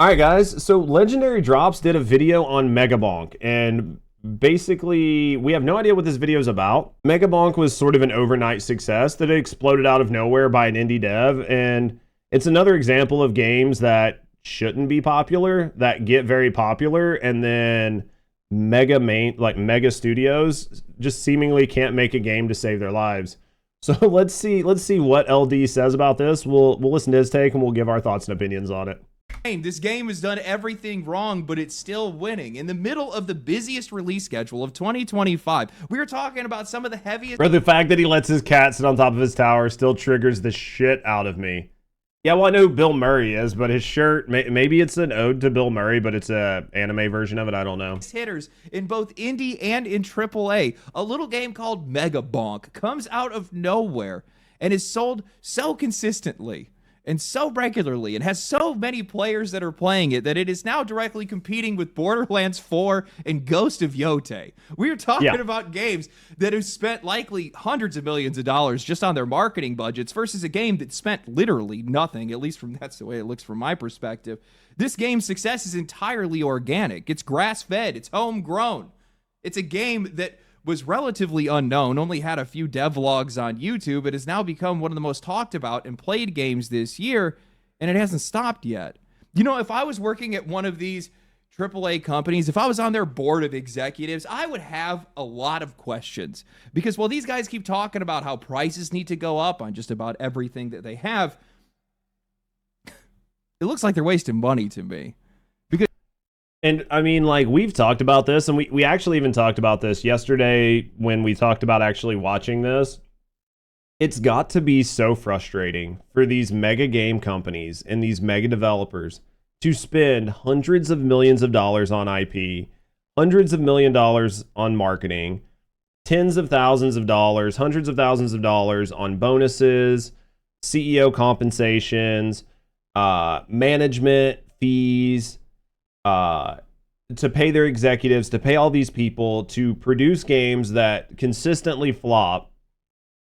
All right, guys. So Legendary Drops did a video on Megabonk, and basically, we have no idea what this video is about. Megabonk was sort of an overnight success that exploded out of nowhere by an indie dev, and it's another example of games that shouldn't be popular that get very popular, and then mega studios just seemingly can't make a game to save their lives. So let's see what LD says about this. We'll listen to his take and we'll give our thoughts and opinions on it. This game has done everything wrong, but it's still winning. In the middle of the busiest release schedule of 2025, we are talking about some of the heaviest... Bro, the fact that he lets his cat sit on top of his tower still triggers the shit out of me. Yeah, well, I know who Bill Murray is, but his shirt, maybe it's an ode to Bill Murray, but it's a anime version of it. I don't know. Hitters in both indie and in AAA. A little game called Megabonk comes out of nowhere and is sold so consistently and so regularly and has so many players that are playing it that it is now directly competing with Borderlands 4 and Ghost of Yotei. We're talking about games that have spent likely hundreds of millions of dollars just on their marketing budgets versus a game that spent literally nothing, at least that's the way it looks from my perspective. This game's success is entirely organic. It's grass-fed. It's homegrown. It's a game that was relatively unknown, only had a few devlogs on YouTube. It has now become one of the most talked about and played games this year, and it hasn't stopped yet. You know, if I was working at one of these AAA companies, if I was on their board of executives, I would have a lot of questions. Because while these guys keep talking about how prices need to go up on just about everything that they have, it looks like they're wasting money to me. And I mean, like, we've talked about this, and we actually even talked about this yesterday when we talked about actually watching this. It's got to be so frustrating for these mega game companies and these mega developers to spend hundreds of millions of dollars on IP, hundreds of $1,000,000 on marketing, tens of thousands of dollars, hundreds of thousands of dollars on bonuses, CEO compensations, management fees, to pay their executives, to pay all these people to produce games that consistently flop,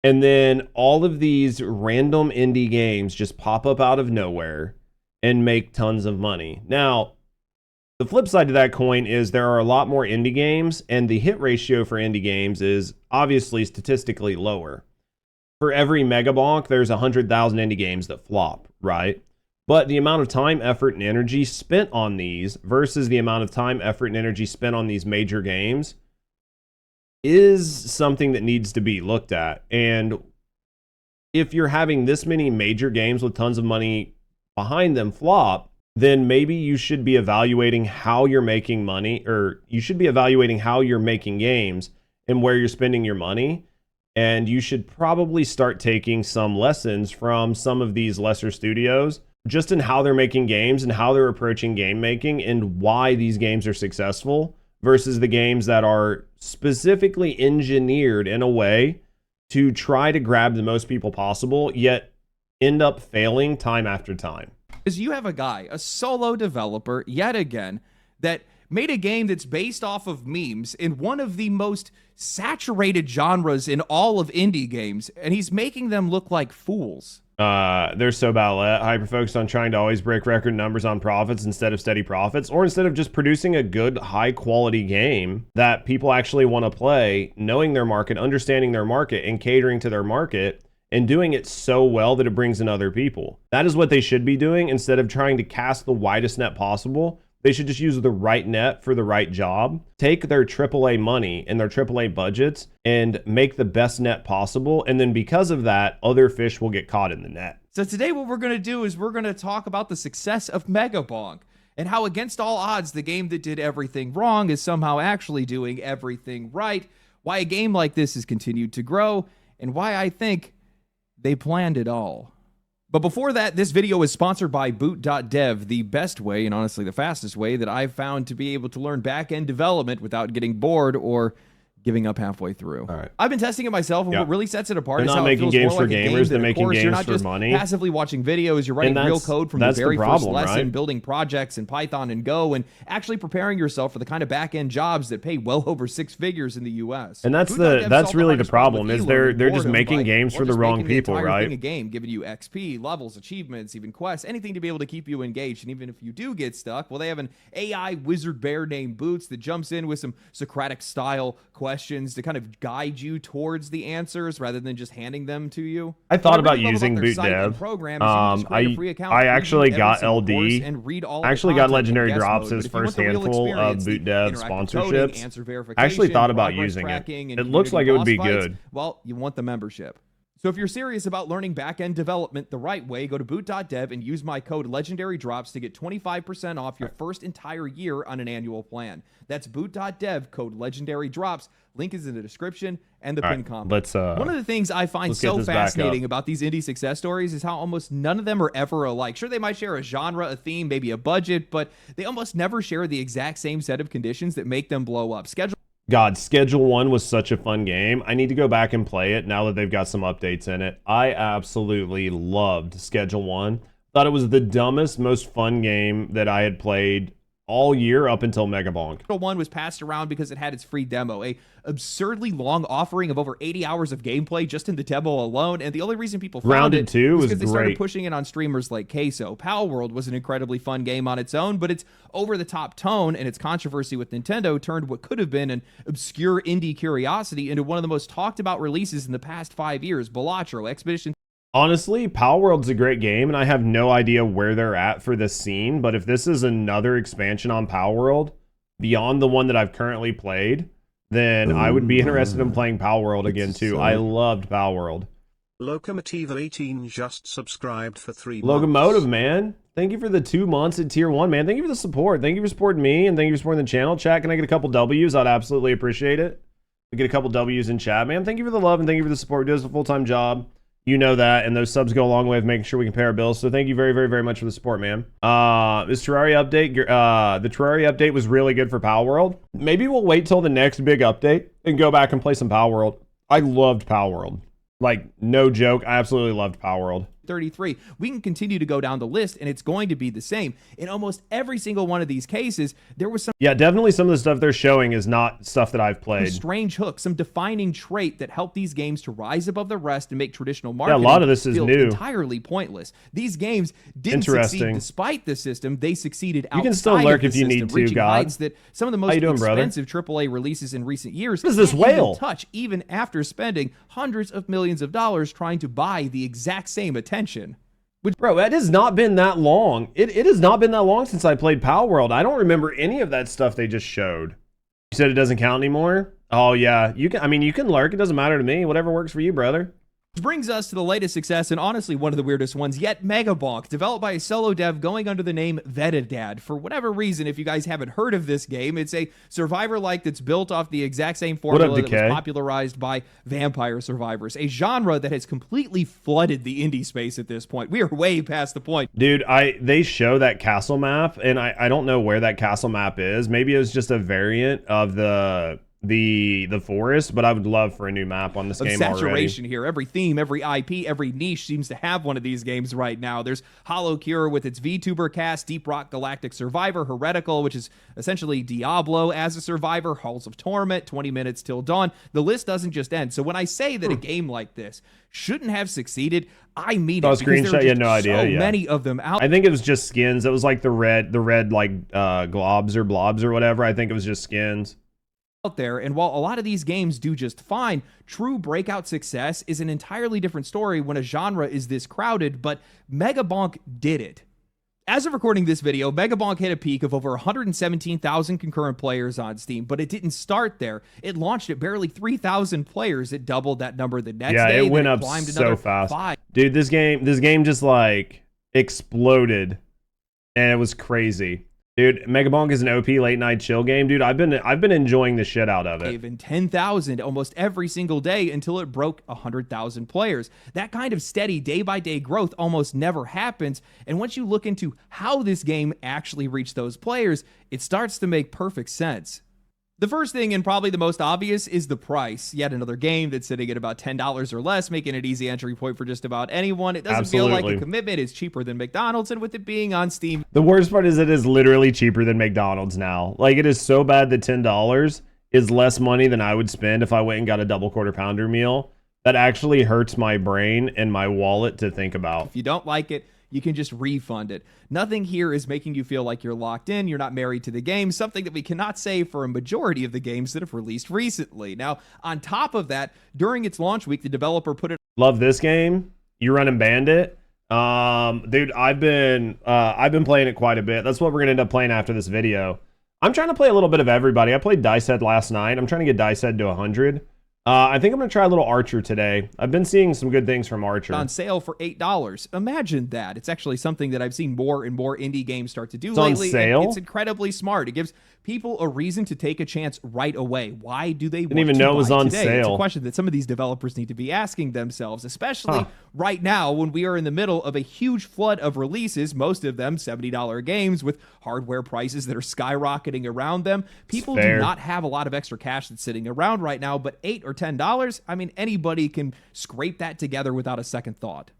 and then all of these random indie games just pop up out of nowhere and make tons of money. Now, the flip side to that coin is there are a lot more indie games, and the hit ratio for indie games is obviously statistically lower. For every Megabonk, there's 100,000 indie games that flop, right? But the amount of time, effort, and energy spent on these versus the amount of time, effort, and energy spent on these major games is something that needs to be looked at. And if you're having this many major games with tons of money behind them flop, then maybe you should be evaluating how you're making money, or you should be evaluating how you're making games and where you're spending your money. And you should probably start taking some lessons from some of these lesser studios just in how they're making games and how they're approaching game making and why these games are successful versus the games that are specifically engineered in a way to try to grab the most people possible, yet end up failing time after time. Because you have a guy, a solo developer, yet again, that made a game that's based off of memes in one of the most saturated genres in all of indie games, and he's making them look like fools. They're so bad, hyper-focused on trying to always break record numbers on profits instead of steady profits, or instead of just producing a good, high-quality game that people actually want to play, knowing their market, understanding their market, and catering to their market, and doing it so well that it brings in other people. That is what they should be doing instead of trying to cast the widest net possible. They should just use the right net for the right job, take their AAA money and their AAA budgets and make the best net possible. And then because of that, other fish will get caught in the net. So today what we're going to do is we're going to talk about the success of Megabonk and how against all odds, the game that did everything wrong is somehow actually doing everything right, why a game like this has continued to grow, and why I think they planned it all. But before that, this video is sponsored by boot.dev, the best way, and honestly the fastest way, that I've found to be able to learn back-end development without getting bored or Giving up halfway through. All right. I've been testing it myself, and what really sets it apart They're is not how making it feels games more for like a gamers, game they're that, making of course, you're games not for just money. passively watching videos. You're writing real code from the very first lesson, building projects in Python and Go, and actually preparing yourself for the kind of back-end jobs that pay well over 6 figures in the U.S. And that's really the problem is they're just making games for the wrong people, right? A game giving you XP, levels, achievements, even quests, anything to be able to keep you engaged. And even if you do get stuck, well, they have an AI wizard bear named Boots that jumps in with some Socratic-style questions to kind of guide you towards the answers rather than just handing them to you. I thought about using boot dev. I actually got LD. I actually got Legendary Drops his first handful of boot dev sponsorships. I actually thought about using it. It looks like it would be good. Well, you want the membership. So if you're serious about learning back-end development the right way, go to boot.dev and use my code LegendaryDrops to get 25% off your first entire year on an annual plan. That's boot.dev, code LegendaryDrops. Link is in the description and the pinned comment. One of the things I find so fascinating about these indie success stories is how almost none of them are ever alike. Sure, they might share a genre, a theme, maybe a budget, but they almost never share the exact same set of conditions that make them blow up. Schedule 1 was such a fun game. I need to go back and play it now that they've got some updates in it. I absolutely loved Schedule 1. Thought it was the dumbest, most fun game that I had played all year up until Megabonk. Schedule 1 was passed around because it had its free demo, a absurdly long offering of over 80 hours of gameplay just in the demo alone, and the only reason people found it was because they started pushing it on streamers like Queso. Palworld was an incredibly fun game on its own, but its over-the-top tone and its controversy with Nintendo turned what could have been an obscure indie curiosity into one of the most talked-about releases in the past 5 years. Balatro, Expedition... Honestly, Palworld's a great game, and I have no idea where they're at for this scene, but if this is another expansion on Palworld, beyond the one that I've currently played, then I would be interested in playing Palworld again, too. I loved Palworld. Locomotive18 just subscribed for 3 months. Locomotive, man. Thank you for the 2 months at Tier 1, man. Thank you for the support. Thank you for supporting me, and thank you for supporting the channel. Chat, can I get a couple W's? I'd absolutely appreciate it. We get a couple W's in chat, man. Thank you for the love, and thank you for the support. We do this a full-time job. You know that, and those subs go a long way of making sure we can pay our bills. So thank you very, very, very much for the support, man. This Terraria update, the Terraria update was really good for Palworld. Maybe we'll wait till the next big update and go back and play some Palworld. I loved Palworld. Like, no joke, I absolutely loved Palworld. 33. We can continue to go down the list, and it's going to be the same. In almost every single one of these cases, there was some... Yeah, definitely some of the stuff they're showing is not stuff that I've played. Some strange hook, some defining trait that helped these games to rise above the rest and make traditional marketing a lot of this is new. Entirely pointless. These games didn't succeed despite the system. They succeeded outside. You can still lurk if you need to, God. That some of the most expensive AAA releases in recent years what is this whale? Touch even after spending hundreds of millions of dollars trying to buy the exact same attention. Bro, it has not been that long. It has not been that long since I played Palworld. I don't remember any of that stuff they just showed. You said it doesn't count anymore? Oh yeah, you can. I mean, you can lurk. It doesn't matter to me. Whatever works for you, brother. Which brings us to the latest success, and honestly one of the weirdest ones yet, Megabonk, developed by a solo dev going under the name Vetadad. For whatever reason, if you guys haven't heard of this game, it's a survivor-like that's built off the exact same formula that was popularized by Vampire Survivors, a genre that has completely flooded the indie space at this point. We are way past the point. Dude, they show that castle map, and I don't know where that castle map is. Maybe it was just a variant of the forest, but I would love for a new map on this game already. Saturation here. Every theme, every IP, every niche seems to have one of these games right now. There's Hollow Cure with its VTuber cast, Deep Rock Galactic Survivor, Heretical, which is essentially Diablo as a survivor, Halls of Torment, 20 Minutes Till Dawn. The list doesn't just end. So when I say that a game like this shouldn't have succeeded, I mean it. Screenshot, you had no idea. So many of them out. I think it was just skins. It was like the red like globs or blobs or whatever. I think it was just skins out there. And while a lot of these games do just fine, true breakout success is an entirely different story when a genre is this crowded, but Megabonk did it. As of recording this video, Megabonk hit a peak of over 117,000 concurrent players on Steam, but it didn't start there. It launched at barely 3,000 players. It doubled that number the next day. Yeah, it went up so fast. Dude, this game just like exploded, and it was crazy. Dude, Megabonk is an OP late night chill game, dude. I've been enjoying the shit out of it. Even 10,000 almost every single day until it broke 100,000 players. That kind of steady day-by-day growth almost never happens, and once you look into how this game actually reached those players, it starts to make perfect sense. The first thing, and probably the most obvious, is the price. Yet another game that's sitting at about $10 or less, making it easy entry point for just about anyone. It doesn't feel like a commitment. It's cheaper than McDonald's, and with it being on Steam. The worst part is it is literally cheaper than McDonald's now. Like, it is so bad that $10 is less money than I would spend if I went and got a double quarter pounder meal. That actually hurts my brain and my wallet to think about. If you don't like it, you can just refund it. Nothing here is making you feel like you're locked in, you're not married to the game, something that we cannot say for a majority of the games that have released recently. Now, on top of that, during its launch week, the developer put it... Love this game. You running Bandit? Dude, I've been playing it quite a bit. That's what we're gonna end up playing after this video. I'm trying to play a little bit of everybody. I played Dice Head last night. I'm trying to get Dice Head to 100. I think I'm going to try a little Archer today. I've been seeing some good things from Archer. On sale for $8. Imagine that. It's actually something that I've seen more and more indie games start to do lately. On sale? And it's incredibly smart. It gives people a reason to take a chance right away. Why do they Didn't even know it was on sale. It's a question that some of these developers need to be asking themselves, especially right now when we are in the middle of a huge flood of releases, most of them $70 games with hardware prices that are skyrocketing around them. People do not have a lot of extra cash that's sitting around right now, but $8 or $10, I mean, anybody can scrape that together without a second thought.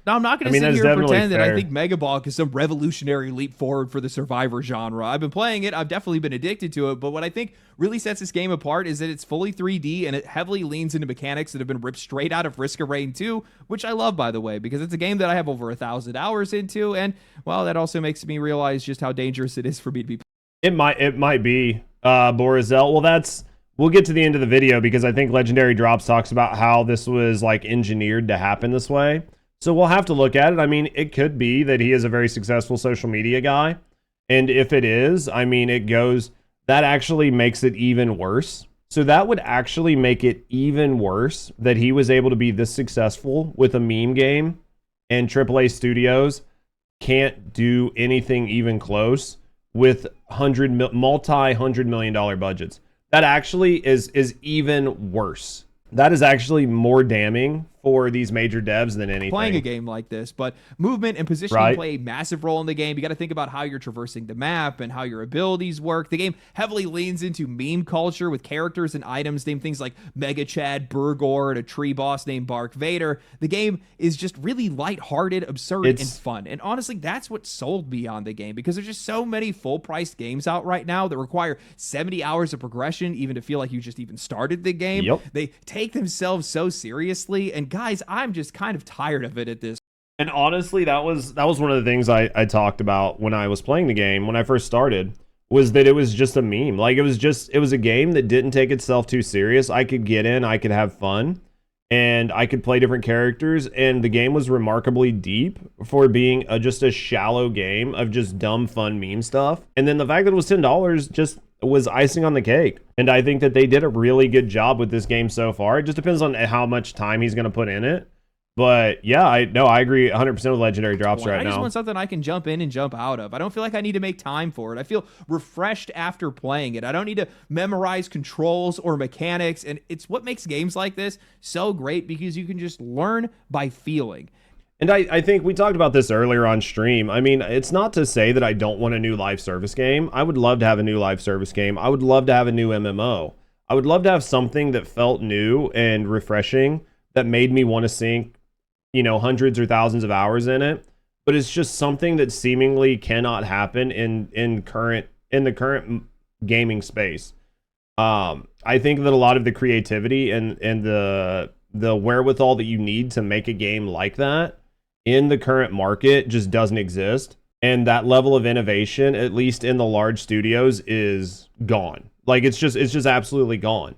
Now, I'm not going to sit here and pretend that I think Megabonk is some revolutionary leap forward for the survivor genre. I've been playing it. I've definitely been addicted to it. But what I think really sets this game apart is that it's fully 3D and it heavily leans into mechanics that have been ripped straight out of Risk of Rain 2, which I love, by the way, because it's a game that I have over 1,000 hours into. And, well, that also makes me realize just how dangerous it is for me to be. It might be, Borizel. Well, we'll get to the end of the video because I think LegendaryDrops talks about how this was, like, engineered to happen this way. So we'll have to look at it. I mean, it could be that he is a very successful social media guy. And if it is, I mean, that actually makes it even worse. So that would actually make it even worse that he was able to be this successful with a meme game and AAA studios can't do anything even close with multi-$100 million budgets. That actually is even worse. That is actually more damning for these major devs than anything. Playing a game like this, but movement and positioning play a massive role in the game. You got to think about how you're traversing the map and how your abilities work. The game heavily leans into meme culture with characters and items named things like Mega Chad, Burgor, and a tree boss named Bark Vader. The game is just really lighthearted, absurd, and fun. And honestly, that's what sold me on the game because there's just so many full-priced games out right now that require 70 hours of progression even to feel like you just even started the game. Yep. They take themselves so seriously, and guys, I'm just kind of tired of it at this. And honestly, that was one of the things I talked about when I was playing the game when I first started, was that it was just a meme. Like, it was a game that didn't take itself too serious. I could get in, I could have fun, and I could play different characters, and the game was remarkably deep for being just a shallow game of just dumb fun meme stuff. And then the fact that it was $10 just was icing on the cake. And I think that they did a really good job with this game so far. It just depends on how much time he's going to put in it. But yeah, I agree 100% with LegendaryDrops right now. I just want something I can jump in and jump out of. I don't feel like I need to make time for it. I feel refreshed after playing it. I don't need to memorize controls or mechanics. And it's what makes games like this so great because you can just learn by feeling. And I think we talked about this earlier on stream. I mean, it's not to say that I don't want a new live service game. I would love to have a new live service game. I would love to have a new MMO. I would love to have something that felt new and refreshing that made me want to sink, hundreds or thousands of hours in it. But it's just something that seemingly cannot happen in the current gaming space. I think that a lot of the creativity and the wherewithal that you need to make a game like that in the current market just doesn't exist. And that level of innovation, at least in the large studios, is gone. Like, it's just absolutely gone.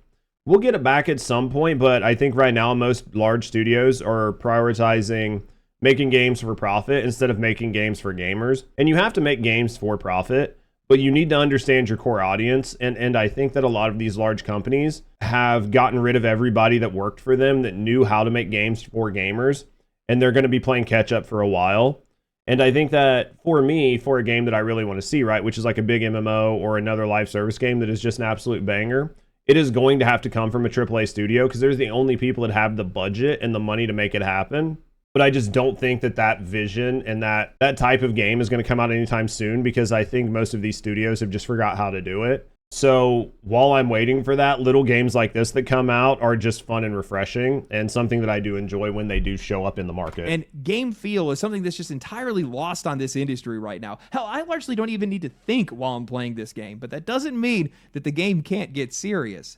We'll get it back at some point, but I think right now most large studios are prioritizing making games for profit instead of making games for gamers. And you have to make games for profit, but you need to understand your core audience. And I think that a lot of these large companies have gotten rid of everybody that worked for them that knew how to make games for gamers. And they're going to be playing catch up for a while. And I think that for me, for a game that I really want to see, right, which is like a big MMO or another live service game that is just an absolute banger, it is going to have to come from a AAA studio because they're the only people that have the budget and the money to make it happen. But I just don't think that vision and that type of game is going to come out anytime soon because I think most of these studios have just forgot how to do it. So while I'm waiting for that, little games like this that come out are just fun and refreshing, and something that I do enjoy when they do show up in the market. And game feel is something that's just entirely lost on this industry right now. Hell, I largely don't even need to think while I'm playing this game, but that doesn't mean that the game can't get serious.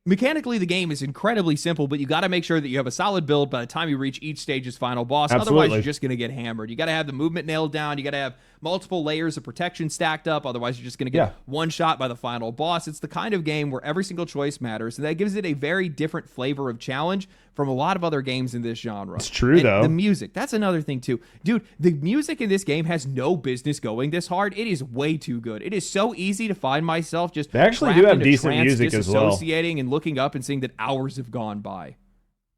Mechanically, the game is incredibly simple, but you got to make sure that you have a solid build by the time you reach each stage's final boss. Absolutely. Otherwise, you're just going to get hammered. You got to have the movement nailed down. You got to have multiple layers of protection stacked up. Otherwise, you're just going to get one shot by the final boss. It's the kind of game where every single choice matters, and that gives it a very different flavor of challenge from a lot of other games in this genre. It's true, though. The music, that's another thing, too. Dude, the music in this game has no business going this hard. It is way too good. It is so easy to find myself just They actually do have decent music as well. Disassociating and looking up and seeing that hours have gone by.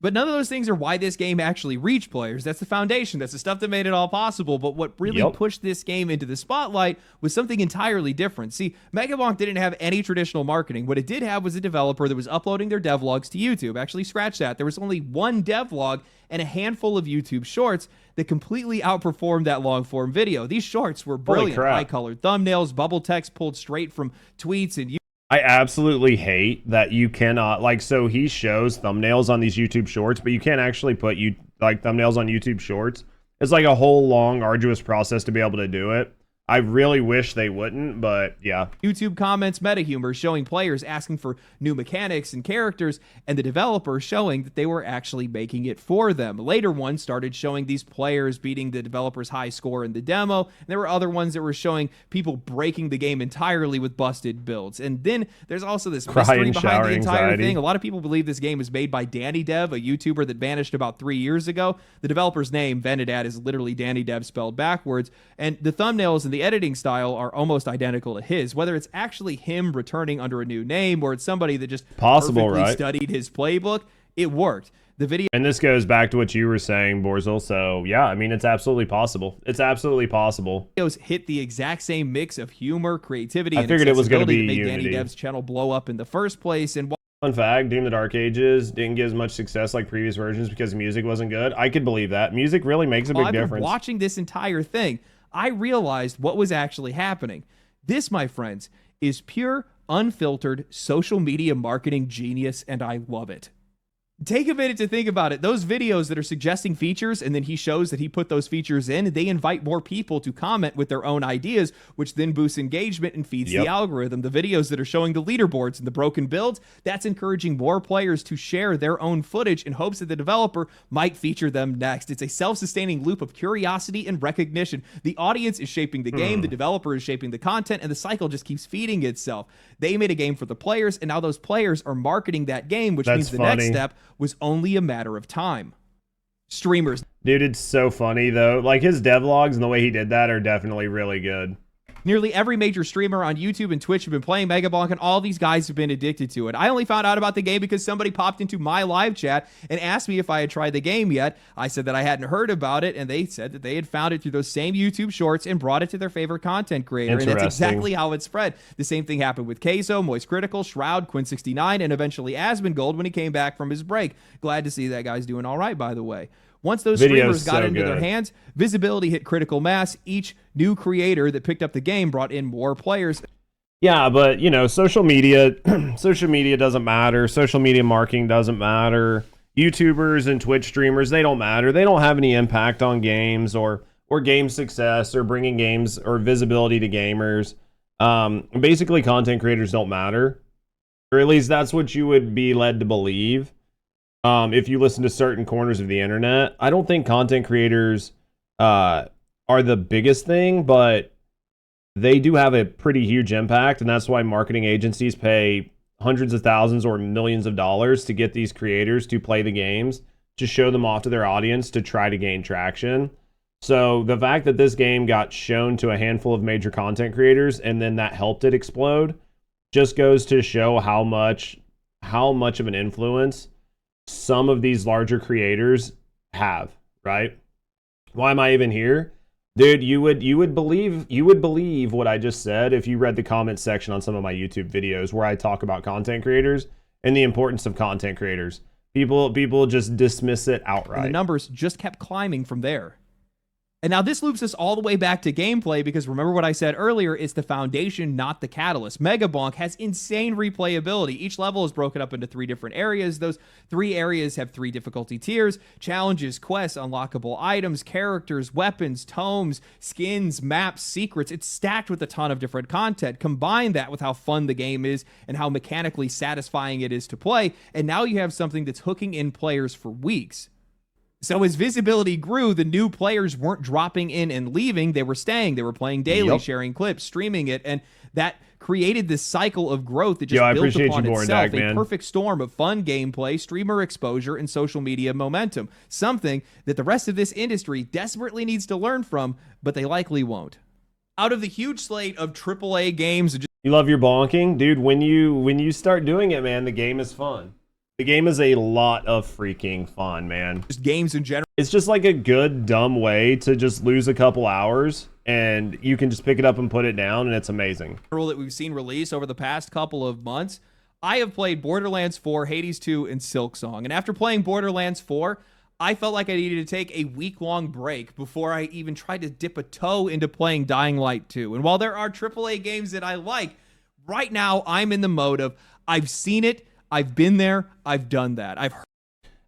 But none of those things are why this game actually reached players. That's the foundation. That's the stuff that made it all possible. But what really pushed this game into the spotlight was something entirely different. See, Megabonk didn't have any traditional marketing. What it did have was a developer that was uploading their devlogs to YouTube. Actually, scratch that. There was only one devlog and a handful of YouTube shorts that completely outperformed that long-form video. These shorts were brilliant. High-colored thumbnails, bubble text pulled straight from tweets and I absolutely hate that you cannot, like, so he shows thumbnails on these YouTube shorts, but you can't actually put thumbnails on YouTube shorts. It's like a whole long, arduous process to be able to do it. I really wish they wouldn't, but yeah. YouTube comments meta humor showing players asking for new mechanics and characters, and the developer showing that they were actually making it for them. Later ones started showing these players beating the developer's high score in the demo, and there were other ones that were showing people breaking the game entirely with busted builds. And then there's also this mystery behind the entire thing. A lot of people believe this game is made by Danny Dev, a YouTuber that vanished about 3 years ago. The developer's name, Venedad, is literally Danny Dev spelled backwards, and the thumbnails and the editing style are almost identical to his. Whether it's actually him returning under a new name or it's somebody that just perfectly studied his playbook, it worked. The video, and this goes back to what you were saying, Borzel. So yeah, I mean, it's absolutely possible. It's absolutely possible. Videos hit the exact same mix of humor, creativity, and figured it was going to be to make Danny Dev's channel blow up in the first place. And fun fact, Doom the Dark Ages didn't get as much success like previous versions because music wasn't good. I could believe that. Music really makes a big difference. Watching this entire thing, I realized what was actually happening. This, my friends, is pure, unfiltered social media marketing genius, and I love it. Take a minute to think about it. Those videos that are suggesting features, and then he shows that he put those features in, they invite more people to comment with their own ideas, which then boosts engagement and feeds the algorithm. The videos that are showing the leaderboards and the broken builds, that's encouraging more players to share their own footage in hopes that the developer might feature them next. It's a self-sustaining loop of curiosity and recognition. The audience is shaping the game, the developer is shaping the content, and the cycle just keeps feeding itself. They made a game for the players, and now those players are marketing that game, which means the next step was only a matter of time. Streamers. Dude, it's so funny, though. Like, his devlogs and the way he did that are definitely really good. Nearly every major streamer on YouTube and Twitch have been playing Megabonk, and all these guys have been addicted to it. I only found out about the game because somebody popped into my live chat and asked me if I had tried the game yet. I said that I hadn't heard about it, and they said that they had found it through those same YouTube shorts and brought it to their favorite content creator. And that's exactly how it spread. The same thing happened with Keizo, Moist Critical, Shroud, Quinn69, and eventually Asmongold when he came back from his break. Glad to see that guy's doing all right, by the way. Once those streamers got into their hands, visibility hit critical mass. Each new creator that picked up the game brought in more players. Yeah, but, you know, social media doesn't matter. Social media marketing doesn't matter. YouTubers and Twitch streamers, they don't matter. They don't have any impact on games or game success or bringing games or visibility to gamers. Basically, content creators don't matter. Or at least that's what you would be led to believe. If you listen to certain corners of the internet, I don't think content creators are the biggest thing, but they do have a pretty huge impact, and that's why marketing agencies pay hundreds of thousands or millions of dollars to get these creators to play the games, to show them off to their audience, to try to gain traction. So the fact that this game got shown to a handful of major content creators and then that helped it explode just goes to show how much of an influence some of these larger creators have, right? Why am I even here? Dude, you would believe what I just said if you read the comment section on some of my YouTube videos where I talk about content creators and the importance of content creators. People just dismiss it outright. And the numbers just kept climbing from there. And now this loops us all the way back to gameplay, because remember what I said earlier, it's the foundation, not the catalyst. Megabonk has insane replayability. Each level is broken up into 3 different areas. Those 3 areas have 3 difficulty tiers: challenges, quests, unlockable items, characters, weapons, tomes, skins, maps, secrets. It's stacked with a ton of different content. Combine that with how fun the game is and how mechanically satisfying it is to play, and now you have something that's hooking in players for weeks. So as visibility grew, the new players weren't dropping in and leaving. They were staying. They were playing daily, sharing clips, streaming it, and that created this cycle of growth that just built upon itself. A perfect storm of fun gameplay, streamer exposure, and social media momentum. Something that the rest of this industry desperately needs to learn from, but they likely won't. Out of the huge slate of AAA games... You love your bonking? Dude, when you start doing it, man, the game is fun. The game is a lot of freaking fun, man. Just games in general. It's just like a good, dumb way to just lose a couple hours, and you can just pick it up and put it down, and it's amazing. That we've seen release over the past couple of months. I have played Borderlands 4, Hades 2, and Silksong. And after playing Borderlands 4, I felt like I needed to take a week-long break before I even tried to dip a toe into playing Dying Light 2. And while there are AAA games that I like, right now I'm in the mode of, I've seen it, I've been there, I've done that.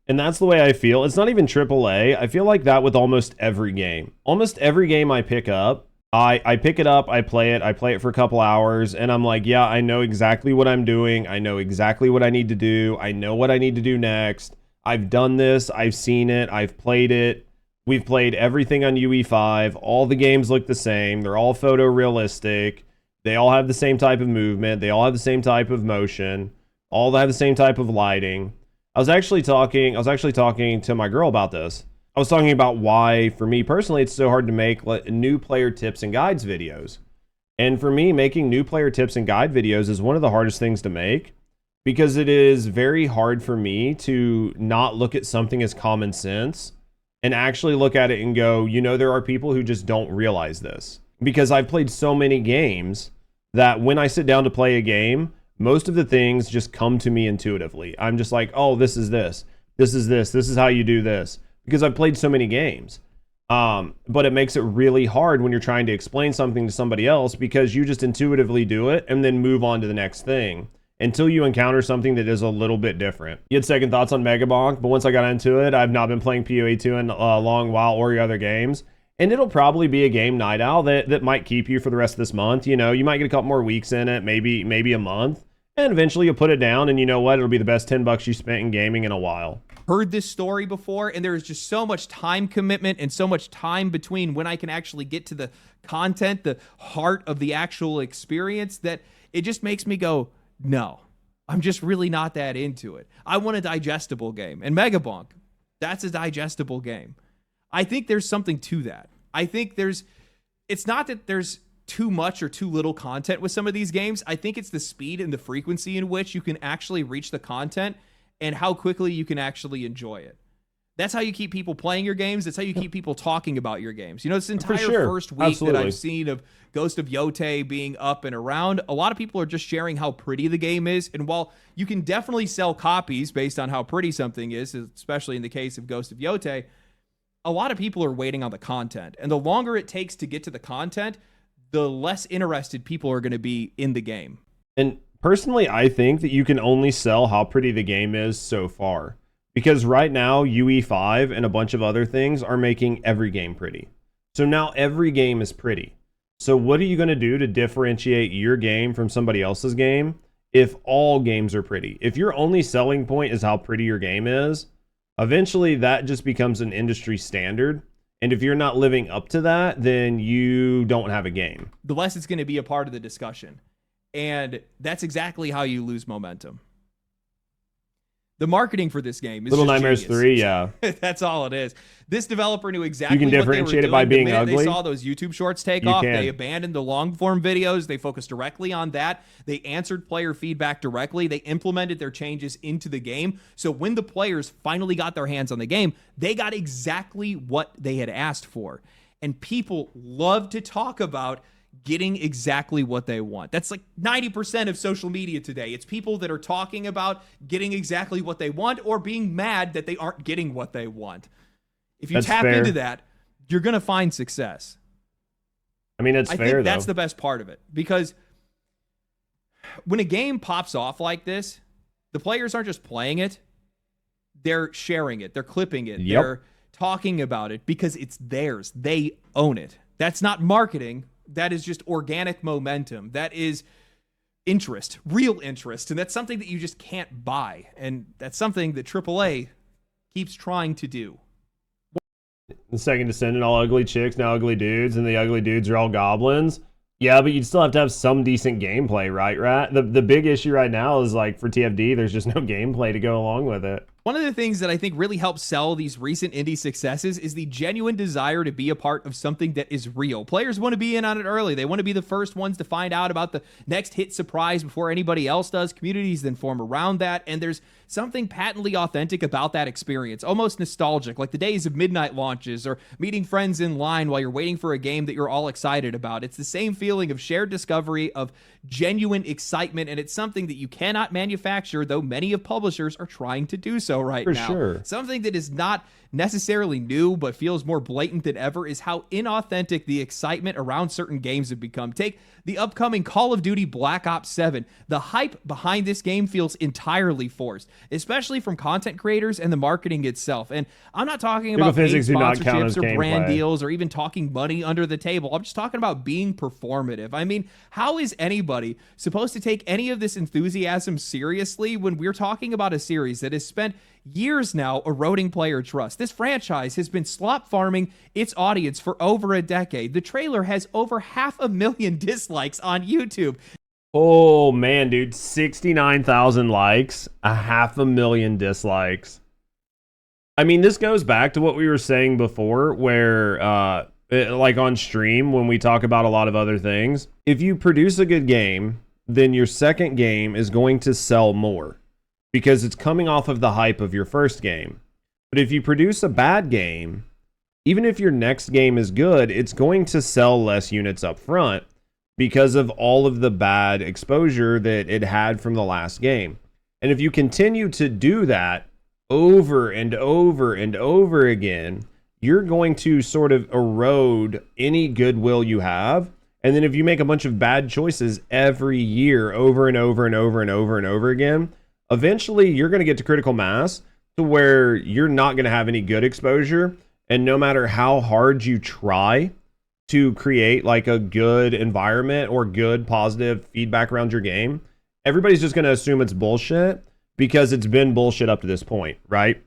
And that's the way I feel. It's not even AAA. I feel like that with almost every game. Almost every game I pick up, I pick it up, I play it for a couple hours, and I'm like, yeah, I know exactly what I'm doing. I know exactly what I need to do. I know what I need to do next. I've done this. I've seen it. I've played it. We've played everything on UE5. All the games look the same. They're all photorealistic. They all have the same type of movement. They all have the same type of motion. All have the same type of lighting. I was actually talking to my girl about this. I was talking about why, for me personally, it's so hard to make new player tips and guides videos. And for me, making new player tips and guide videos is one of the hardest things to make, because it is very hard for me to not look at something as common sense and actually look at it and go, you know, there are people who just don't realize this. Because I've played so many games that when I sit down to play a game, most of the things just come to me intuitively. I'm just like, oh, this is this. This is this. This is how you do this. Because I've played so many games. But it makes it really hard when you're trying to explain something to somebody else, because you just intuitively do it and then move on to the next thing until you encounter something that is a little bit different. You had second thoughts on Megabonk, but once I got into it, I've not been playing PoE 2 in a long while, or your other games. And it'll probably be a game night owl that might keep you for the rest of this month. You know, you might get a couple more weeks in it, maybe a month. And eventually you'll put it down, and you know what? It'll be the best $10 you spent in gaming in a while. Heard this story before, and there is just so much time commitment and so much time between when I can actually get to the content, the heart of the actual experience, that it just makes me go, no, I'm just really not that into it. I want a digestible game. And Megabonk, that's a digestible game. I think there's something to that. I think it's not that there's too much or too little content with some of these games. I think it's the speed and the frequency in which you can actually reach the content and how quickly you can actually enjoy it. That's how you keep people playing your games. That's how you keep people talking about your games. You know, this entire first week that I've seen of Ghost of Yotei being up and around, a lot of people are just sharing how pretty the game is. And while you can definitely sell copies based on how pretty something is, especially in the case of Ghost of Yotei, a lot of people are waiting on the content. And the longer it takes to get to the content, the less interested people are going to be in the game. And personally, I think that you can only sell how pretty the game is so far. Because right now, UE5 and a bunch of other things are making every game pretty. So now every game is pretty. So what are you going to do to differentiate your game from somebody else's game if all games are pretty? If your only selling point is how pretty your game is, eventually that just becomes an industry standard. And if you're not living up to that, then you don't have a game. The less it's going to be a part of the discussion. And that's exactly how you lose momentum. The marketing for this game is Little just Nightmares genius. 3, yeah. That's all it is. This developer knew exactly you can what they were differentiate doing. it by being the minute ugly. They saw those YouTube shorts take off. They abandoned the long form videos. They focused directly on that. They answered player feedback directly. They implemented their changes into the game. So when the players finally got their hands on the game, they got exactly what they had asked for. And people love to talk about getting exactly what they want. That's like 90% of social media today. It's people that are talking about getting exactly what they want or being mad that they aren't getting what they want. If you tap into that, you're going to find success. I mean, it's I fair, think that's though. the best part of it, because when a game pops off like this, the players aren't just playing it, they're sharing it, they're clipping it, Yep. they're talking about it because it's theirs. They own it. That's not marketing. That is just organic momentum. That is interest, real interest. And that's something that you just can't buy. And that's something that AAA keeps trying to do. The second descendant, all ugly chicks, now ugly dudes, and the ugly dudes are all goblins. Yeah, but you'd still have to have some decent gameplay, right, Rat? The big issue right now is, like, for TFD, there's just no gameplay to go along with it. One of the things that I think really helps sell these recent indie successes is the genuine desire to be a part of something that is real. Players want to be in on it early. They want to be the first ones to find out about the next hit surprise before anybody else does. Communities then form around that, and there's something patently authentic about that experience, almost nostalgic, like the days of midnight launches or meeting friends in line while you're waiting for a game that you're all excited about. It's the same feeling of shared discovery, of genuine excitement, and it's something that you cannot manufacture, though many of publishers are trying to do so right For now. sure. Something that is not necessarily new but feels more blatant than ever is how inauthentic the excitement around certain games have become. Take the upcoming Call of Duty Black Ops 7. The hype behind this game feels entirely forced, especially from content creators and the marketing itself. And I'm not talking about paid physics do not count as sponsorships or brand gameplay. deals or even talking money under the table. I'm just talking about being performative. I mean, how is anybody supposed to take any of this enthusiasm seriously when we're talking about a series that has spent years now eroding player trust? This franchise has been slop farming its audience for over a decade. The trailer has over 500,000 dislikes on YouTube. Oh, man, dude. 69,000 likes, 500,000 dislikes. I mean, this goes back to what we were saying before, where, like on stream, when we talk about a lot of other things, if you produce a good game, then your second game is going to sell more, because it's coming off of the hype of your first game. But if you produce a bad game, even if your next game is good, it's going to sell less units up front because of all of the bad exposure that it had from the last game. And if you continue to do that over and over and over again, you're going to sort of erode any goodwill you have. And then if you make a bunch of bad choices every year over and over and over and over and over again, eventually you're going to get to critical mass to where you're not going to have any good exposure. And no matter how hard you try to create like a good environment or good positive feedback around your game, everybody's just going to assume it's bullshit because it's been bullshit up to this point, right?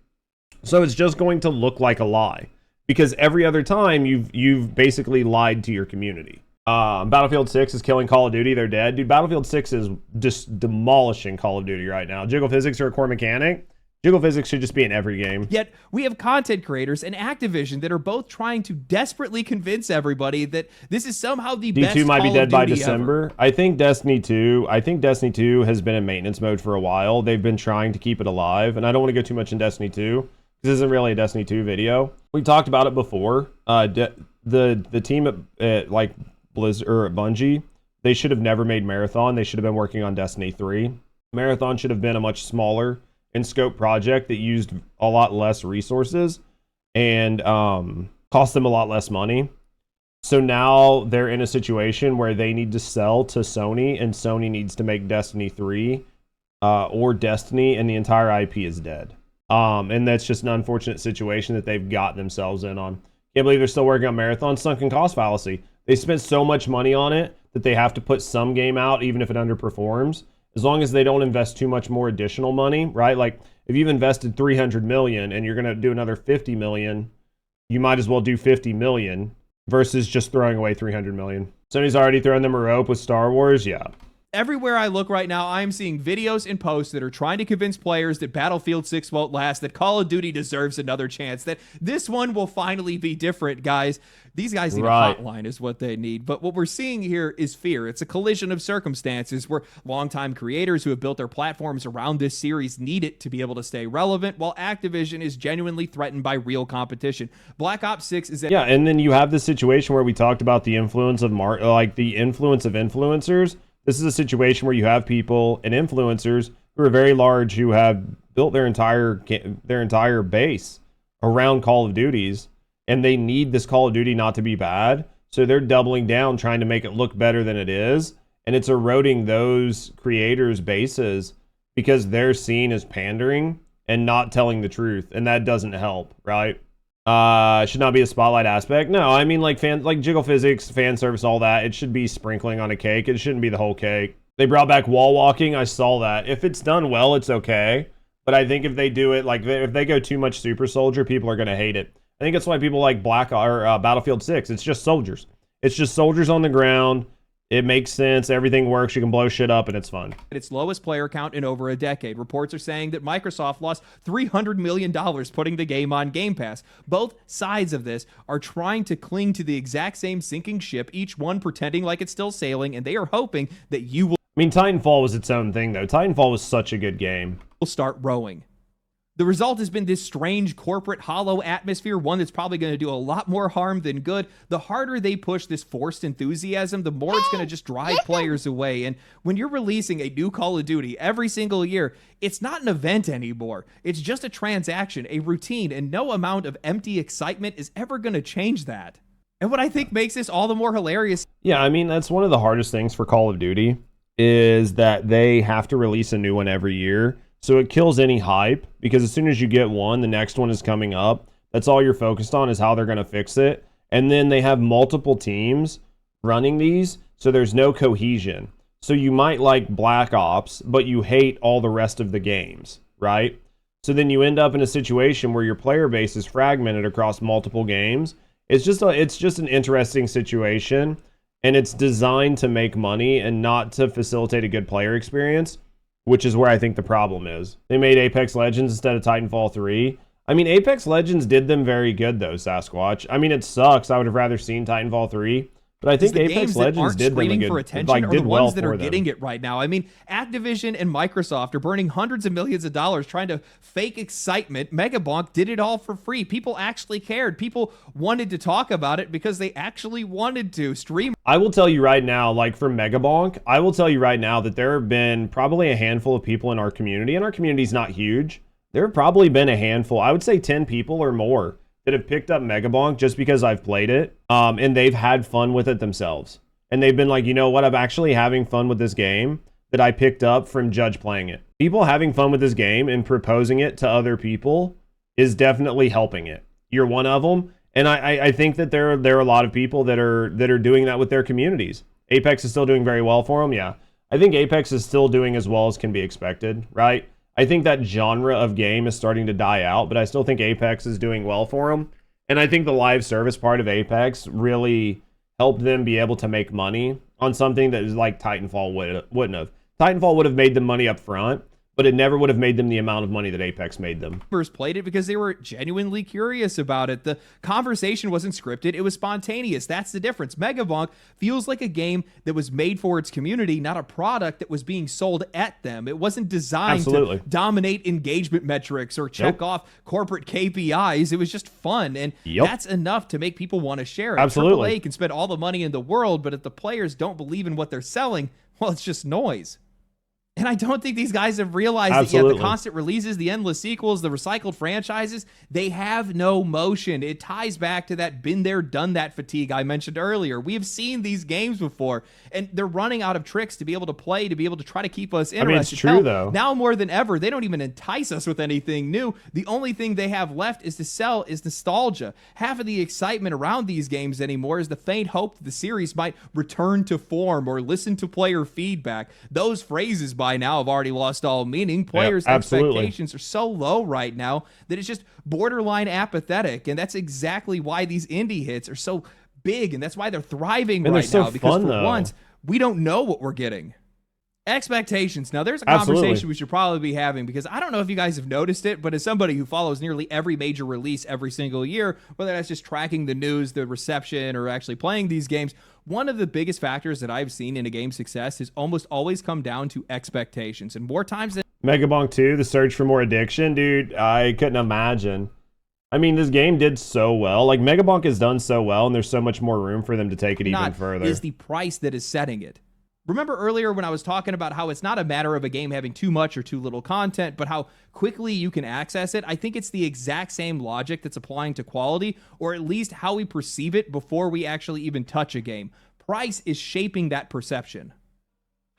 So it's just going to look like a lie because every other time you've basically lied to your community. Battlefield 6 is killing Call of Duty. They're dead. Dude, Battlefield 6 is just demolishing Call of Duty right now. Jiggle physics are a core mechanic. Jiggle physics should just be in every game. Yet we have content creators and Activision that are both trying to desperately convince everybody that this is somehow the best D2 might be Call dead of by Duty December. ever. I think Destiny 2 has been in maintenance mode for a while. They've been trying to keep it alive, and I don't want to go too much in Destiny 2. This isn't really a Destiny 2 video. We talked about it before. The team at like Blizzard or at Bungie, they should have never made Marathon. They should have been working on Destiny 3. Marathon should have been a much smaller in scope project that used a lot less resources and cost them a lot less money. So now they're in a situation where they need to sell to Sony, and Sony needs to make Destiny 3 or Destiny, and the entire IP is dead. And that's just an unfortunate situation that they've got themselves in on. Can't believe they're still working on Marathon. Sunken cost fallacy. They spent so much money on it that they have to put some game out even if it underperforms. As long as they don't invest too much more additional money, right? Like if you've invested 300 million and you're going to do another 50 million, you might as well do 50 million versus just throwing away 300 million. Sony's already thrown them a rope with Star Wars. Yeah. Everywhere I look right now, I'm seeing videos and posts that are trying to convince players that Battlefield 6 won't last, that Call of Duty deserves another chance, that this one will finally be different, guys. These guys need a hotline is what they need. But what we're seeing here is fear. It's a collision of circumstances where longtime creators who have built their platforms around this series need it to be able to stay relevant, while Activision is genuinely threatened by real competition. Black Ops 6 is... Yeah, and then you have this situation where we talked about the influence of the influence of influencers. This is a situation where you have people and influencers who are very large who have built their entire base around Call of Duties, and they need this Call of Duty not to be bad. So they're doubling down, trying to make it look better than it is. And it's eroding those creators' bases because they're seen as pandering and not telling the truth. And that doesn't help, right? Should not be a spotlight aspect. No, I mean like jiggle physics, fan service, all that. It should be sprinkling on a cake. It shouldn't be the whole cake. They brought back wall walking. I saw that. If it's done well, it's okay. But I think if they do it, like if they go too much Super Soldier, people are going to hate it. I think that's why people like Battlefield 6. It's just soldiers. It's just soldiers on the ground. It makes sense. Everything works. You can blow shit up, and it's fun. At its lowest player count in over a decade. Reports are saying that Microsoft lost $300 million putting the game on Game Pass. Both sides of this are trying to cling to the exact same sinking ship, each one pretending like it's still sailing, and they are hoping that you will... I mean, Titanfall was its own thing, though. Titanfall was such a good game. ...will start rowing. The result has been this strange corporate hollow atmosphere, one that's probably going to do a lot more harm than good. The harder they push this forced enthusiasm, the more it's going to just drive players away. And when you're releasing a new Call of Duty every single year, it's not an event anymore. It's just a transaction, a routine, and no amount of empty excitement is ever going to change that. And what I think makes this all the more hilarious... Yeah, I mean, that's one of the hardest things for Call of Duty, is that they have to release a new one every year. So it kills any hype, because as soon as you get one, the next one is coming up. That's all you're focused on, is how they're going to fix it. And then they have multiple teams running these, so there's no cohesion. So you might like Black Ops, but you hate all the rest of the games, right? So then you end up in a situation where your player base is fragmented across multiple games. It's just an interesting situation, and it's designed to make money and not to facilitate a good player experience, which is where I think the problem is. They made Apex Legends instead of Titanfall 3. I mean, Apex Legends did them very good, though, Sasquatch. I mean, it sucks. I would have rather seen Titanfall 3. But I think Apex Legends did them a good, for attention like, are did the well ones that for are them. getting it right now. I mean, Activision and Microsoft are burning hundreds of millions of dollars trying to fake excitement. Megabonk did it all for free. People actually cared. People wanted to talk about it because they actually wanted to stream. I will tell you right now, like for Megabonk, I will tell you right now that there have been probably a handful of people in our community, and our community's not huge. There have probably been a handful, I would say 10 people or more, that have picked up Megabonk just because I've played it, and they've had fun with it themselves. And they've been like, you know what, I'm actually having fun with this game that I picked up from Judge playing it. People having fun with this game and proposing it to other people is definitely helping it. You're one of them. And I think that there are a lot of people that are doing that with their communities. Apex is still doing very well for them, yeah. I think Apex is still doing as well as can be expected, right? I think that genre of game is starting to die out, but I still think Apex is doing well for them. And I think the live service part of Apex really helped them be able to make money on something that is like Titanfall wouldn't have. Titanfall would have made them money up front, but it never would have made them the amount of money that Apex made them. First played it because they were genuinely curious about it. The conversation wasn't scripted, it was spontaneous. That's the difference. Megabonk feels like a game that was made for its community, not a product that was being sold at them. It wasn't designed to dominate engagement metrics or check off corporate KPIs. It was just fun, and that's enough to make people want to share it. Absolutely. AAA can spend all the money in the world, but if the players don't believe in what they're selling, well, it's just noise. And I don't think these guys have realized that yet. The constant releases, the endless sequels, the recycled franchises, they have no motion. It ties back to that been there, done that fatigue I mentioned earlier. We have seen these games before, and they're running out of tricks to be able to play, to be able to try to keep us interested. I mean, it's true, though. Now more than ever, they don't even entice us with anything new. The only thing they have left is to sell is nostalgia. Half of the excitement around these games anymore is the faint hope that the series might return to form or listen to player feedback. Those phrases by now have already lost all meaning. Players' expectations are so low right now that it's just borderline apathetic, and that's exactly why these indie hits are so big, and that's why they're thriving right now, because for once we don't know what we're getting. Expectations. Now, there's a conversation we should probably be having, because I don't know if you guys have noticed it, but as somebody who follows nearly every major release every single year, whether that's just tracking the news, the reception, or actually playing these games, one of the biggest factors that I've seen in a game's success has almost always come down to expectations. And more times than... Megabonk 2, the search for more addiction, dude, I couldn't imagine. I mean, this game did so well. Like, Megabonk has done so well, and there's so much more room for them to take it even further. Is the price that is setting it. Remember earlier when I was talking about how it's not a matter of a game having too much or too little content, but how quickly you can access it? I think it's the exact same logic that's applying to quality, or at least how we perceive it before we actually even touch a game. Price is shaping that perception.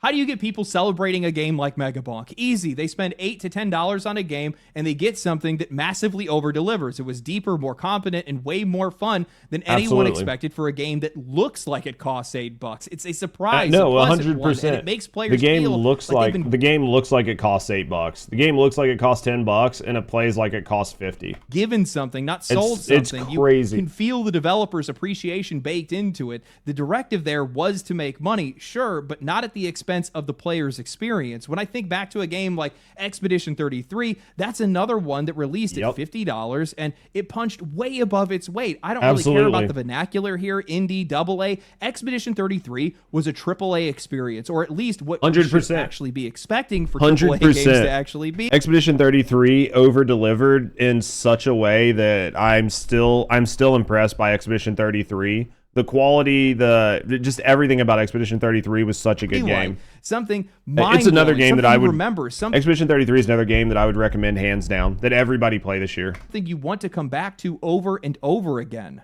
How do you get people celebrating a game like Megabonk? Easy. They spend $8 to $10 on a game and they get something that massively over-delivers. It was deeper, more competent, and way more fun than anyone expected for a game that looks like it costs $8. It's a surprise. No, a 100%. And it makes players the game feel looks like the game looks like it costs $8. The game looks like it costs $10, and it plays like it costs $50. Given something, not sold something. It's crazy. You can feel the developer's appreciation baked into it. The directive there was to make money, sure, but not at the expense of the player's experience. When I think back to a game like Expedition 33, that's another one that released at $50, and it punched way above its weight. I don't really care about the vernacular here, indie, AA. Expedition 33 was a AAA experience, or at least what 100%. You should actually be expecting for AAA games to actually be. Expedition 33 over-delivered in such a way that I'm still impressed by Expedition 33. The quality, just everything about Expedition 33 was such a good game. Something It's another game that I would remember. Expedition 33 is another game that I would recommend hands down that everybody play this year. Something you want to come back to over and over again.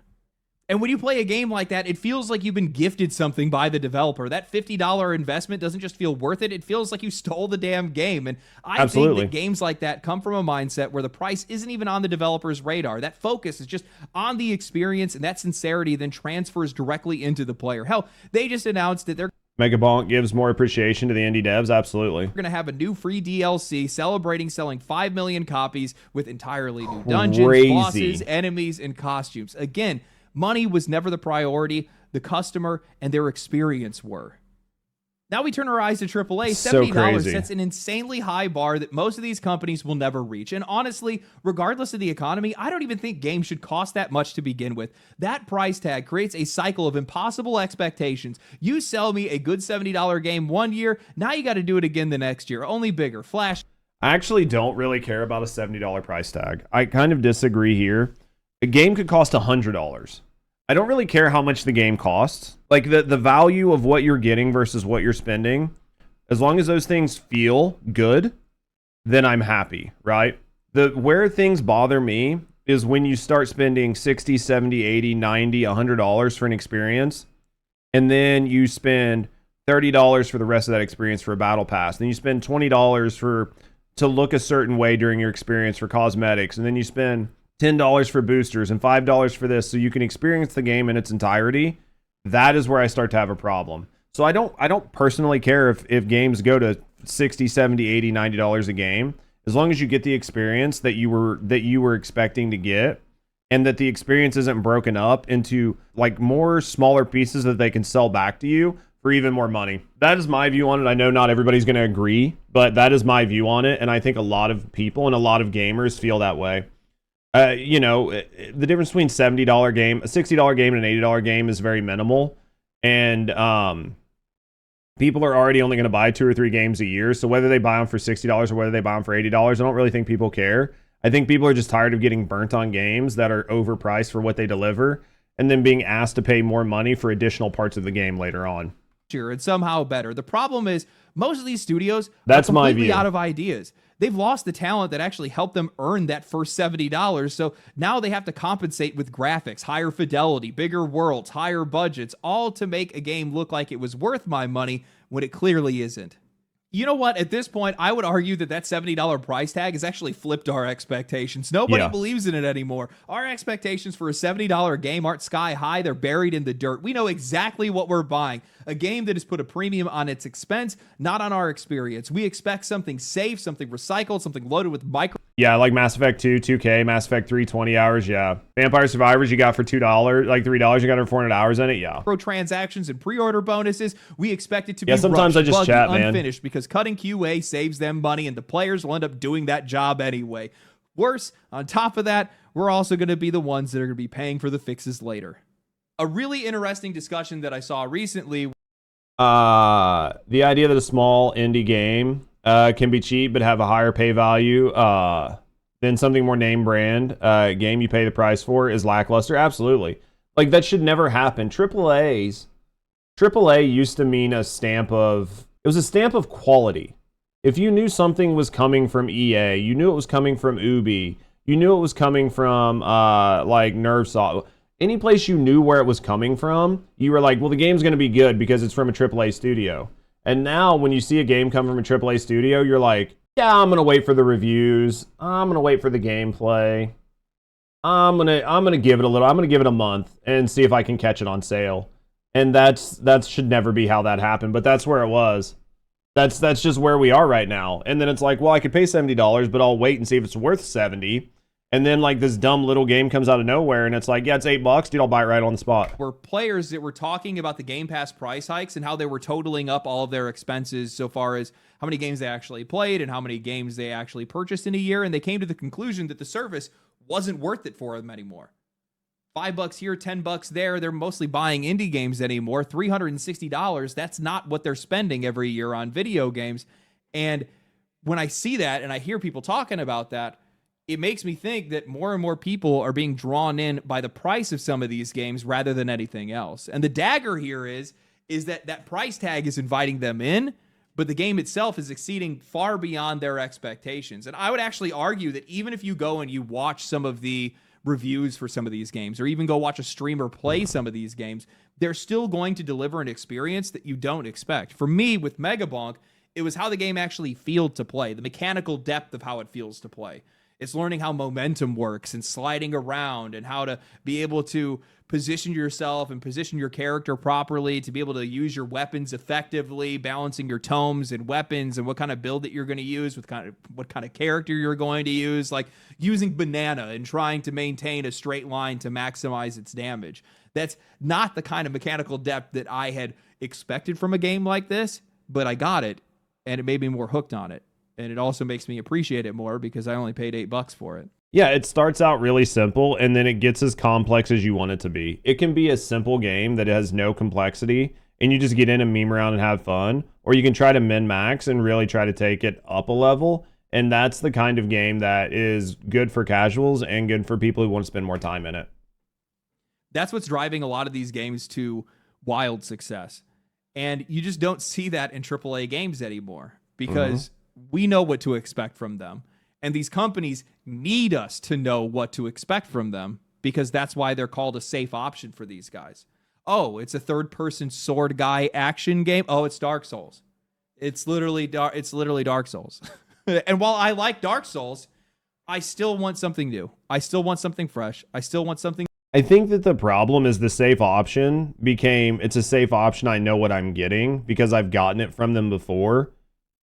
And when you play a game like that, it feels like you've been gifted something by the developer. That $50 investment doesn't just feel worth it. It feels like you stole the damn game. And I think that games like that come from a mindset where the price isn't even on the developer's radar. That focus is just on the experience, and that sincerity then transfers directly into the player. Hell, they just announced that they're Megabonk gives more appreciation to the indie devs, absolutely. We're going to have a new free DLC celebrating selling 5 million copies with entirely new dungeons, bosses, enemies, and costumes. Again, money was never the priority. The customer and their experience were. Now we turn our eyes to AAA. $70 sets an insanely high bar that most of these companies will never reach. And honestly, regardless of the economy, I don't even think games should cost that much to begin with. That price tag creates a cycle of impossible expectations. You sell me a good $70 game one year, now you got to do it again the next year. Only bigger. Flash. I actually don't really care about a $70 price tag. I kind of disagree here. A game could cost $100. I don't really care how much the game costs. Like the value of what you're getting versus what you're spending, as long as those things feel good, then I'm happy, right? Where things bother me is when you start spending $60, $70, $80, $90, $100 for an experience, and then you spend $30 for the rest of that experience for a battle pass. Then you spend $20 to look a certain way during your experience for cosmetics, and then you spend $10 for boosters and $5 for this so you can experience the game in its entirety. That is where I start to have a problem. So I don't personally care if games go to $60, $70, $80, $90 a game, as long as you get the experience that you were expecting to get, and that the experience isn't broken up into like more smaller pieces that they can sell back to you for even more money. That is my view on it. I know not everybody's going to agree, but that is my view on it, and I think a lot of people and a lot of gamers feel that way. The difference between $70 game, a $60 game, and an $80 game is very minimal. And people are already only going to buy 2 or 3 games a year. So whether they buy them for $60 or whether they buy them for $80, I don't really think people care. I think people are just tired of getting burnt on games that are overpriced for what they deliver, and then being asked to pay more money for additional parts of the game later on. And somehow better. The problem is most of these studios are completely out of ideas. They've lost the talent that actually helped them earn that first $70, so now they have to compensate with graphics, higher fidelity, bigger worlds, higher budgets, all to make a game look like it was worth my money when it clearly isn't. You know what? At this point, I would argue that $70 price tag has actually flipped our expectations. Nobody believes in it anymore. Our expectations for a $70 game aren't sky high. They're buried in the dirt. We know exactly what we're buying. A game that has put a premium on its expense, not on our experience. We expect something safe, something recycled, something loaded with micro... Yeah, like Mass Effect 2, 2K, Mass Effect 3, 20 hours, yeah. Vampire Survivors you got for $2, like $3, you got over 400 hours in it, yeah. Transactions and pre-order bonuses, we expect it to be sometimes rushed, I just buggy, chat, man. Unfinished, because cutting QA saves them money, and the players will end up doing that job anyway. Worse, on top of that, we're also going to be the ones that are going to be paying for the fixes later. A really interesting discussion that I saw recently. The idea that a small indie game can be cheap but have a higher pay value than something more name brand game you pay the price for is lackluster. Absolutely. Like, that should never happen. AAAs AAA used to mean a stamp of, it was a stamp of quality. If you knew something was coming from EA, you knew it was coming from Ubi, you knew it was coming from like NerveSoft, any place you knew where it was coming from, you were like, well, the game's going to be good because it's from a AAA studio. And now when you see a game come from a AAA studio, you're like, yeah, I'm going to wait for the reviews. I'm going to wait for the gameplay. I'm going to give it a little, I'm going to give it a month and see if I can catch it on sale. And that should never be how that happened, but that's where it was. That's just where we are right now. And then it's like, well, I could pay $70, but I'll wait and see if it's worth $70. And then like this dumb little game comes out of nowhere and it's like, yeah, it's $8, dude, I'll buy it right on the spot. Were players that were talking about the Game Pass price hikes and how they were totaling up all of their expenses so far as how many games they actually played and how many games they actually purchased in a year. And they came to the conclusion that the service wasn't worth it for them anymore. $5 here, $10 there. They're mostly buying indie games anymore. $360. That's not what they're spending every year on video games. And when I see that and I hear people talking about that, it makes me think that more and more people are being drawn in by the price of some of these games rather than anything else. And the dagger here is that price tag is inviting them in, but the game itself is exceeding far beyond their expectations. And I would actually argue that even if you go and you watch some of the reviews for some of these games, or even go watch a streamer play some of these games, they're still going to deliver an experience that you don't expect. For me, with Megabonk, it was how the game actually feels to play, the mechanical depth of how it feels to play. It's learning how momentum works and sliding around and how to be able to position yourself and position your character properly, to be able to use your weapons effectively, balancing your tomes and weapons and what kind of build that you're going to use, what kind of character you're going to use, like using banana and trying to maintain a straight line to maximize its damage. That's not the kind of mechanical depth that I had expected from a game like this, but I got it and it made me more hooked on it. And it also makes me appreciate it more because I only paid $8 for it. Yeah, it starts out really simple and then it gets as complex as you want it to be. It can be a simple game that has no complexity and you just get in and meme around and have fun. Or you can try to min-max and really try to take it up a level. And that's the kind of game that is good for casuals and good for people who want to spend more time in it. That's what's driving a lot of these games to wild success. And you just don't see that in AAA games anymore because we know what to expect from them. And these companies need us to know what to expect from them because that's why they're called a safe option for these guys. Oh, it's a third-person sword guy action game. Oh, it's Dark Souls. It's literally Dark Souls. And while I like Dark Souls, I still want something new. I still want something fresh. I still want something. I think that the problem is the safe option became, it's a safe option. I know what I'm getting because I've gotten it from them before.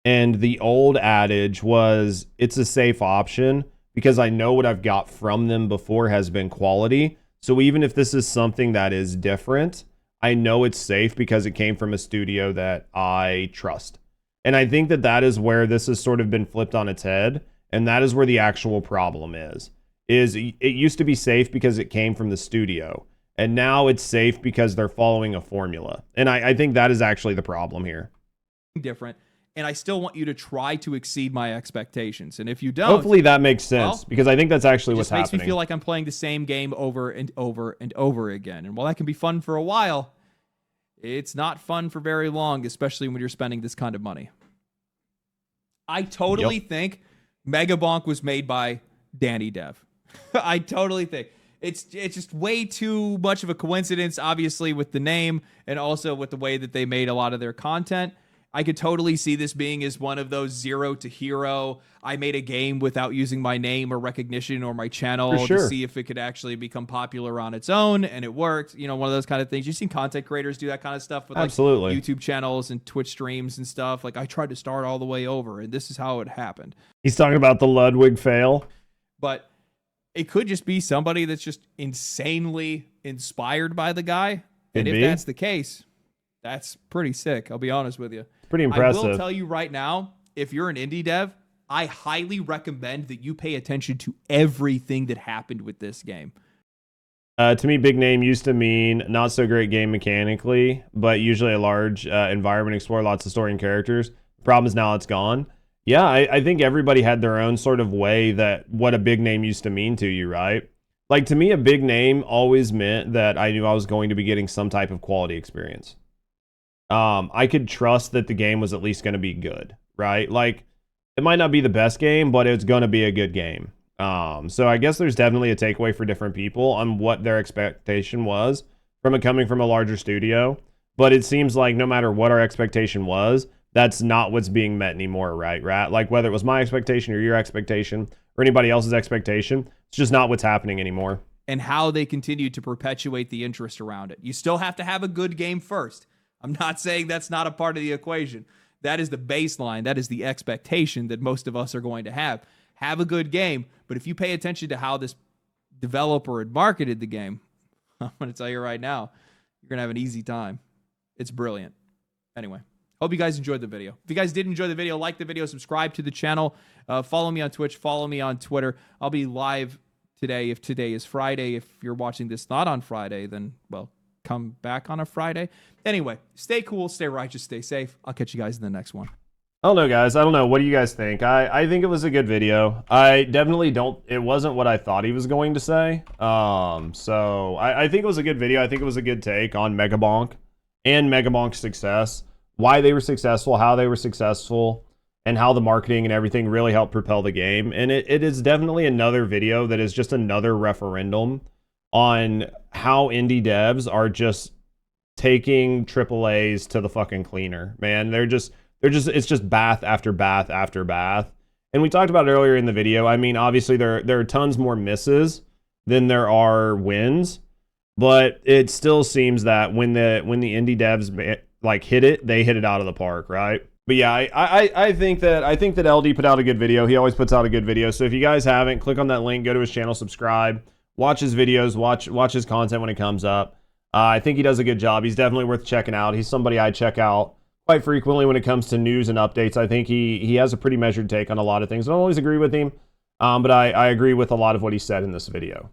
And the old adage was, it's a safe option because I know what I've got from them before has been quality. So even if this is something that is different, I know it's safe because it came from a studio that I trust. And I think that that is where this has sort of been flipped on its head. And that is where the actual problem is it used to be safe because it came from the studio. And now it's safe because they're following a formula. And I think that is actually the problem here. Different. And I still want you to try to exceed my expectations. And if you don't... Hopefully that makes sense, because I think that's actually what's happening. It just makes me feel like I'm playing the same game over and over and over again. And while that can be fun for a while, it's not fun for very long, especially when you're spending this kind of money. I totally think Megabonk was made by Danny Dev. I totally think. It's just way too much of a coincidence, obviously, with the name and also with the way that they made a lot of their content. I could totally see this being as one of those 0 to hero. I made a game without using my name or recognition or my channel to see if it could actually become popular on its own, and it worked. You know, one of those kind of things. You've seen content creators do that kind of stuff with like YouTube channels and Twitch streams and stuff. Like, I tried to start all the way over, and this is how it happened. He's talking about the Ludwig fail. But it could just be somebody that's just insanely inspired by the guy. And if that's the case, that's pretty sick. I'll be honest with you. Pretty impressive. I will tell you right now, if you're an indie dev, I highly recommend that you pay attention to everything that happened with this game. To me, big name used to mean not so great game mechanically, but usually a large environment, explore lots of story and characters. Problem is now it's gone. Yeah, I think everybody had their own sort of way that what a big name used to mean to you, right? Like, to me, a big name always meant that I knew I was going to be getting some type of quality experience. I could trust that the game was at least going to be good, right? Like, it might not be the best game, but it's going to be a good game. So I guess there's definitely a takeaway for different people on what their expectation was from it coming from a larger studio. But it seems like no matter what our expectation was, that's not what's being met anymore, right? Like whether it was my expectation or your expectation or anybody else's expectation, it's just not what's happening anymore. And how they continue to perpetuate the interest around it. You still have to have a good game first. I'm not saying that's not a part of the equation. That is the baseline. That is the expectation that most of us are going to have. Have a good game, but if you pay attention to how this developer had marketed the game, I'm going to tell you right now, you're going to have an easy time. It's brilliant. Anyway, hope you guys enjoyed the video. If you guys did enjoy the video, like the video, subscribe to the channel, follow me on Twitch, follow me on Twitter. I'll be live today if today is Friday. If you're watching this not on Friday, then, well, come back on a Friday. Anyway, stay cool, stay righteous, stay safe. I'll catch you guys in the next one. I don't know, guys. I don't know. What do you guys think? I think it was a good video. I definitely don't... It wasn't what I thought he was going to say. So I think it was a good video. I think it was a good take on Megabonk and Megabonk's success. Why they were successful, how they were successful, and how the marketing and everything really helped propel the game. And it is definitely another video that is just another referendum on how indie devs are just taking AAAs to the fucking cleaner. Man, it's just bath after bath after bath. And we talked about it earlier in the video. I mean, obviously there are tons more misses than there are wins, but it still seems that when the indie devs like hit it, they hit it out of the park, right? But yeah, I think that LD put out a good video. He always puts out a good video. So if you guys haven't, click on that link, go to his channel, subscribe, watch his videos, watch his content when it comes up. I think he does a good job. He's definitely worth checking out. He's somebody I check out quite frequently when it comes to news and updates. I think he has a pretty measured take on a lot of things. I don't always agree with him, but I agree with a lot of what he said in this video.